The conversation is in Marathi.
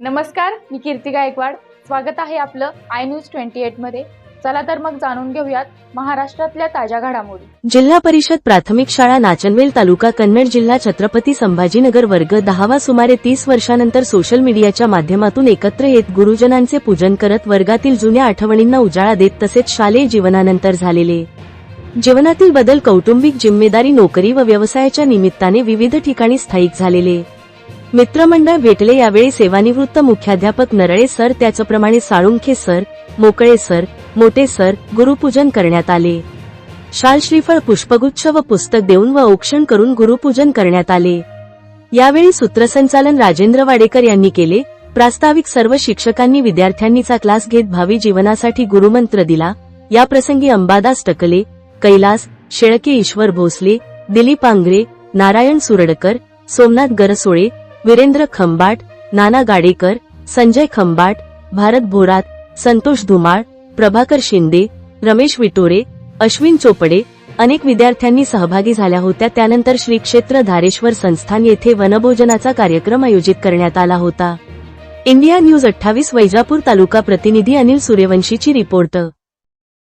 नमस्कार, मी कीर्ती गायकवाड. स्वागत आहे आपलं आय न्यूज 28 मध्ये. चला तर मग जाणून घेऊयात महाराष्ट्रातल्या ताज्या घडामोडी. जिल्हा परिषद प्राथमिक शाळा नाचनवेल तालुका कन्नड जिल्हा छत्रपती संभाजीनगर वर्ग 10वा सुमारे 30 वर्षांनंतर सोशल मीडियाच्या माध्यमातून एकत्र येत गुरुजनांचे पूजन करत वर्गातील जुन्या आठवणींना उजाळा देत तसेच शालेय जीवनानंतर झालेले जीवनातील बदल, कौटुंबिक जिम्मेदारी, नोकरी व व्यवसायाच्या निमित्ताने विविध ठिकाणी स्थायिक झालेले मित्रमंडळ भेटले. यावेळी सेवानिवृत्त मुख्याध्यापक नरळे सर, त्याचप्रमाणे साळुंखे सर, मोकळे सर, मोठे सर गुरुपूजन करण्यात आले. शाल, श्रीफळ, पुष्पगुच्छ व पुस्तक देऊन व औक्षण करून गुरुपूजन करण्यात आले. यावेळी सूत्रसंचालन राजेंद्र वाडेकर यांनी केले. प्रास्ताविक सर्व शिक्षकांनी विद्यार्थ्यांनीचा क्लास घेत भावी जीवनासाठी गुरुमंत्र दिला. याप्रसंगी अंबादास टकले, कैलास शेळके, ईश्वर भोसले, दिलीप आंग्रे, नारायण सुरडकर, सोमनाथ गरसोळे, वीरेंद्र खंबाट, नाना गाडेकर, संजय खंबाट, भारत भोरात, संतोष धुमाळ, प्रभाकर शिंदे, रमेश विटोरे, अश्विन चोपडे अनेक विद्यार्थ्यांनी सहभागी झाल्या होत्या. त्यानंतर श्री क्षेत्र धारेश्वर संस्थान येथे वनभोजनाचा कार्यक्रम आयोजित करण्यात आला होता. इंडिया न्यूज 28 वैजापूर तालुका प्रतिनिधी अनिल सूर्यवंशीची रिपोर्ट.